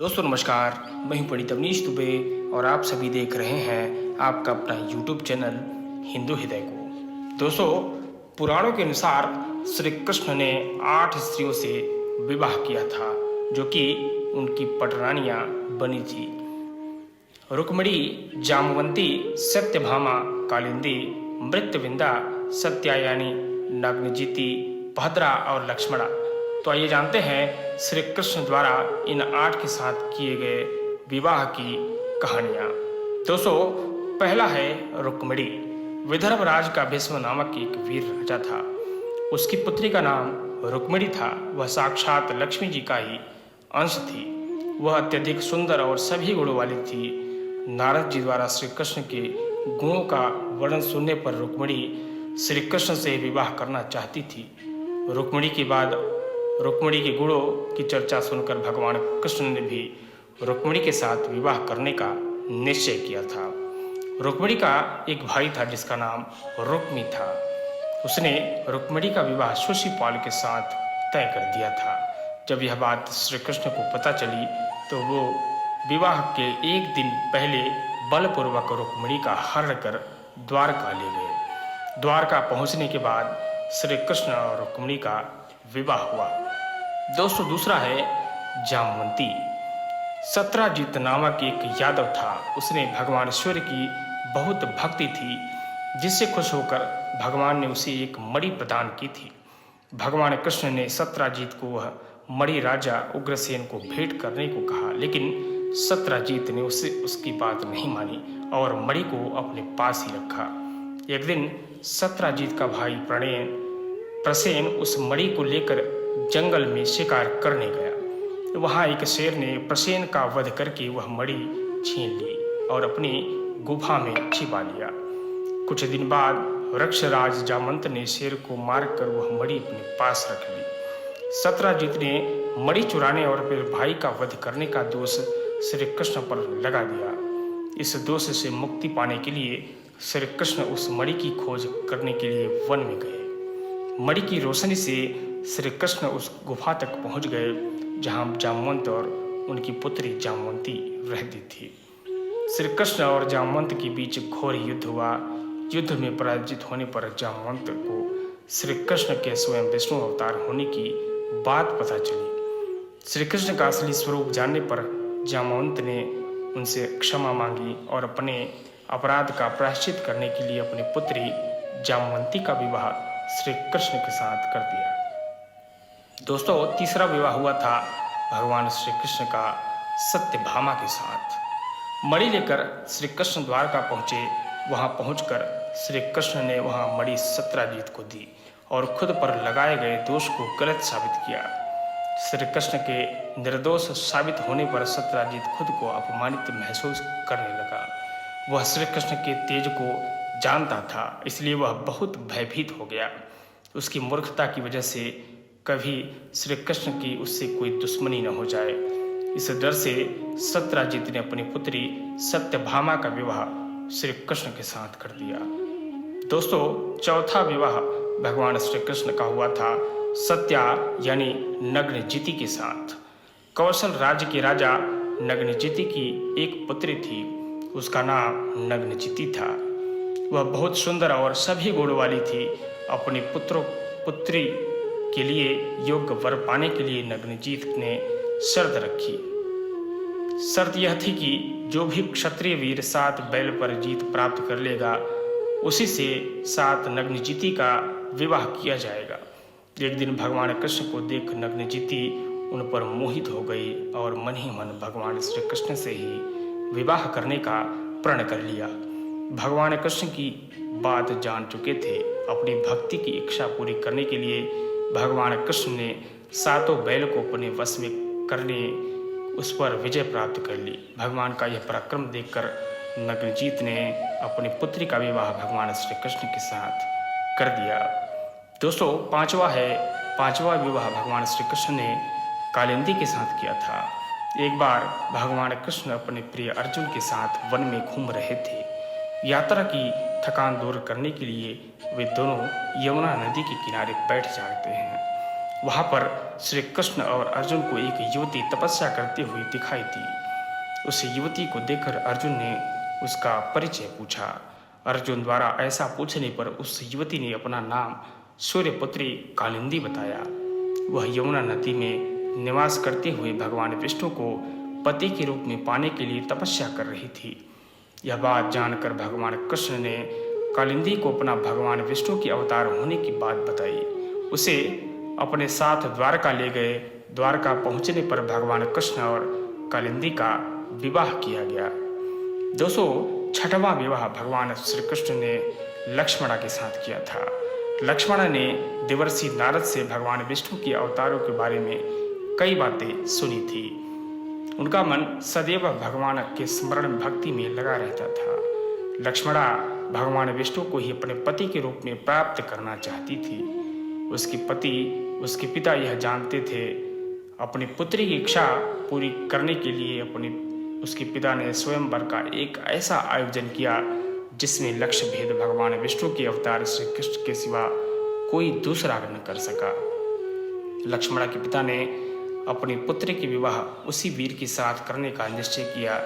दोस्तों नमस्कार। मैं हूं पंडित अवनीश दुबे और आप सभी देख रहे हैं आपका अपना यूट्यूब चैनल हिंदू हृदय को। दोस्तों, पुराणों के अनुसार श्री कृष्ण ने 8 स्त्रियों से विवाह किया था जो कि उनकी पटरानियां बनी थी। रुक्मिणी, जामवंती, सत्यभामा, कालिंदी, मृत्यविंदा, सत्यायानी, नग्नजिति, भद्रा और लक्ष्मणा। तो आइए जानते हैं श्री कृष्ण द्वारा इन 8 के साथ किए गए विवाह की कहानियां। दोस्तों, पहला है रुक्मिणी। विदर्भ राज का भीष्म नामक एक वीर राजा था। उसकी पुत्री का नाम रुक्मिणी था। वह साक्षात लक्ष्मी जी का ही अंश थी। वह अत्यधिक सुंदर और सभी गुणों वाली थी। नारद जी द्वारा श्री कृष्ण के गुणों का वर्णन सुनने पर रुक्मिणी श्री कृष्ण से विवाह करना चाहती थी। रुक्मिणी के गुणों की चर्चा सुनकर भगवान कृष्ण ने भी रुक्मिणी के साथ विवाह करने का निश्चय किया था। रुक्मिणी का एक भाई था जिसका नाम रुक्मी था। उसने रुक्मिणी का विवाह शिशुपाल के साथ तय कर दिया था। जब यह बात श्री कृष्ण को पता चली तो वो विवाह के एक दिन पहले बलपूर्वक रुक्मिणी का हरण कर द्वारका ले गए। द्वारका पहुंचने के बाद श्री कृष्ण और रुक्मिणी का विवाह हुआ। दोस्तों, दूसरा है जामवंती। सत्रजीत नामक एक यादव था। उसने भगवान सूर्य की बहुत भक्ति थी, जिससे खुश होकर भगवान ने उसे एक मणि प्रदान की थी। भगवान कृष्ण ने सत्रजीत को वह मणि राजा उग्रसेन को भेंट करने को कहा, लेकिन सत्रजीत ने उसकी बात नहीं मानी और मणि को अपने पास ही रखा। एक दिन सत्रजीत का भाई प्रसेन उस मणि को लेकर जंगल में शिकार करने गया। वहां एक शेर ने प्रसेन का वध करके वह मणि छीन ली और अपनी गुफा में छिपा लिया। कुछ दिन बाद वृक्षराज जामवंत ने शेर को मारकर वह मणि अपने पास रख ली। सत्रजीत ने मणि चुराने और फिर भाई का वध करने का दोष श्री कृष्ण पर लगा दिया। इस दोष से मुक्ति पाने के लिए श्री कृष्ण उस मणि की खोज करने के लिए वन में गए। मणि की रोशनी से श्री कृष्ण उस गुफा तक पहुंच गए जहां जामवंत और उनकी पुत्री जामवंती रहती थी। श्री कृष्ण और जामवंत के बीच घोर युद्ध हुआ। युद्ध में पराजित होने पर जामवंत को श्री कृष्ण के स्वयं विष्णु अवतार होने की बात पता चली। श्री कृष्ण का असली स्वरूप जानने पर जामवंत ने उनसे क्षमा मांगी और अपने अपराध का प्रायश्चित करने के लिए अपनी पुत्री जामवंती का विवाह श्री कृष्ण के साथ कर दिया। दोस्तों, तीसरा विवाह हुआ था भगवान श्री कृष्ण का सत्यभामा के साथ। मणि लेकर श्री कृष्ण द्वारका पहुंचे। वहां पहुंचकर श्री कृष्ण ने वहां मणि सत्रजीत को दी और खुद पर लगाए गए दोष को गलत साबित किया। श्री कृष्ण के निर्दोष साबित होने पर सत्रजीत खुद को अपमानित महसूस करने लगा। वह श्री कृष्ण के तेज को जानता था, इसलिए वह बहुत भयभीत हो गया। उसकी मूर्खता की वजह से कभी श्री कृष्ण की उससे कोई दुश्मनी न हो जाए, इस डर से सत्रजीत ने अपनी पुत्री सत्यभामा का विवाह श्री कृष्ण के साथ कर दिया। दोस्तों, चौथा विवाह भगवान श्री कृष्ण का हुआ था सत्या यानी नग्नजिति के साथ। कौशल राज्य के राजा नग्नजिति की एक पुत्री थी। उसका नाम नग्नजिति था। वह बहुत सुंदर और सभी गुण वाली थी। अपनी पुत्री के लिए योग्य वर पाने के लिए नग्नजित ने शर्त रखी। शर्त यह थी कि जो भी क्षत्रिय वीर 7 बैल पर जीत प्राप्त कर लेगा, उसी से 7 नग्नजिति का विवाह किया जाएगा। एक दिन भगवान कृष्ण को देख नग्नजिति उन पर मोहित हो गई और मन ही मन भगवान श्री कृष्ण से ही विवाह करने का प्रण कर लिया। भगवान कृष्ण की बात जान चुके थे। अपनी भक्ति की इच्छा पूरी करने के लिए भगवान कृष्ण ने 7 बैल को अपने वश में करने उस पर विजय प्राप्त कर ली। भगवान का यह पराक्रम देखकर नग्नजित ने अपनी पुत्री का विवाह भगवान श्री कृष्ण के साथ कर दिया। दोस्तों, पांचवा विवाह भगवान श्री कृष्ण ने कालिंदी के साथ किया था। एक बार भगवान कृष्ण अपने प्रिय अर्जुन के साथ वन में घूम रहे थे। यात्रा की थकान दूर करने के लिए वे दोनों यमुना नदी के किनारे बैठ जाते हैं। वहाँ पर श्री कृष्ण और अर्जुन को एक युवती तपस्या करते हुए दिखाई दी। उस युवती को देखकर अर्जुन ने उसका परिचय पूछा। अर्जुन द्वारा ऐसा पूछने पर उस युवती ने अपना नाम सूर्यपुत्री कालिंदी बताया। वह यमुना नदी में निवास करते हुए भगवान विष्णु को पति के रूप में पाने के लिए तपस्या कर रही थी। यह बात जानकर भगवान कृष्ण ने कालिंदी को अपना भगवान विष्णु के अवतार होने की बात बताई। उसे अपने साथ द्वारका ले गए। द्वारका पहुंचने पर भगवान कृष्ण और कालिंदी का विवाह किया गया। दोस्तों, छठवां विवाह भगवान श्री कृष्ण ने लक्ष्मणा के साथ किया था। लक्ष्मणा ने देवर्षि नारद से भगवान विष्णु के अवतारों के बारे में कई बातें सुनी थी। उनका मन सदैव भगवान के स्मरण में भक्ति में लगा रहता था। लक्ष्मणा भगवान विष्णु को ही अपने पति के रूप में प्राप्त करना चाहती थी। उसके पिता यह जानते थे। अपनी पुत्री की इच्छा पूरी करने के लिए उसके पिता ने स्वयंवर का एक ऐसा आयोजन किया जिसमें लक्ष्य भेद भगवान विष्णु के अवतार श्री कृष्ण के सिवा कोई दूसरा न कर सका। लक्ष्मणा के पिता ने अपनी पुत्री की विवाह उसी वीर के साथ करने का निश्चय किया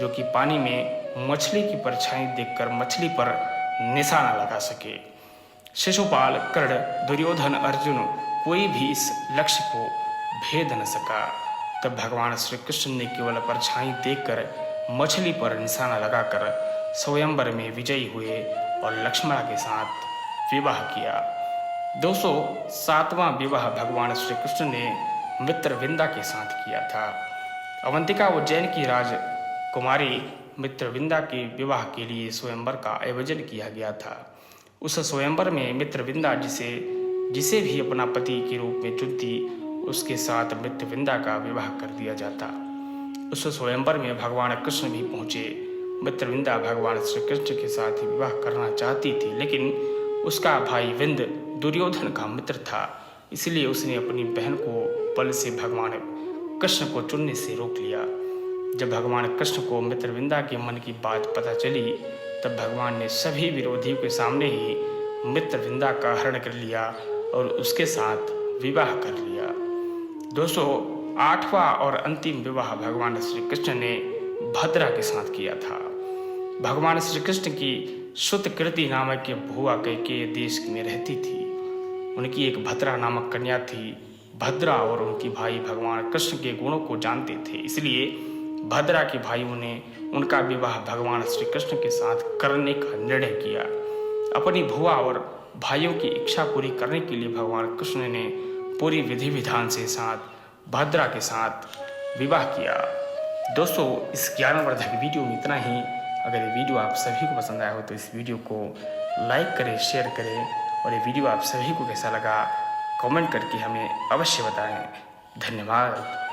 जो कि पानी में मछली की परछाई देखकर मछली पर निशाना लगा सके। शिशुपाल, कर्ण, दुर्योधन, अर्जुन कोई भी इस लक्ष्य को भेद न सका। तब भगवान श्री कृष्ण ने केवल परछाई देखकर मछली पर निशाना लगाकर स्वयंवर में विजयी हुए और लक्ष्मणा के साथ विवाह किया। 207वां विवाह भगवान श्री कृष्ण ने मित्रविंदा के साथ किया था। अवंतिका उज्जैन की राजकुमारी मित्रविंदा के विवाह के लिए स्वयंवर का आयोजन किया गया था। उस स्वयंवर में मित्रविंदा जिसे भी अपना पति के रूप में चुनती उसके साथ मित्रविंदा का विवाह कर दिया जाता। उस स्वयंवर में भगवान कृष्ण भी पहुंचे। मित्रविंदा भगवान श्री कृष्ण के साथ ही विवाह करना चाहती थी, लेकिन उसका भाई विंद दुर्योधन का मित्र था, इसलिए उसने अपनी बहन को बल से भगवान कृष्ण को चुनने से रोक लिया। जब भगवान कृष्ण को मित्रविंदा के मन की बात पता चली तब भगवान ने सभी विरोधियों के सामने ही मित्रविंदा का हरण कर लिया और उसके साथ विवाह कर लिया। 8वां और अंतिम विवाह भगवान श्री कृष्ण ने भद्रा के साथ किया था। भगवान श्री कृष्ण की सुतकृति नामक के भुआ के देश में रहती थी। उनकी एक भद्रा नामक कन्या थी। भद्रा और उनकी भाई भगवान कृष्ण के गुणों को जानते थे, इसलिए भद्रा के भाइयों ने उनका विवाह भगवान श्री कृष्ण के साथ करने का निर्णय किया। अपनी भुआ और भाइयों की इच्छा पूरी करने के लिए भगवान कृष्ण ने पूरी विधि विधान से साथ भद्रा के साथ विवाह किया। दोस्तों, इस ज्ञानवर्धक वीडियो में इतना ही। अगर ये वीडियो आप सभी को पसंद आया हो तो इस वीडियो को लाइक करें, शेयर करें और ये वीडियो आप सभी को कैसा लगा कमेंट करके हमें अवश्य बताएं। धन्यवाद।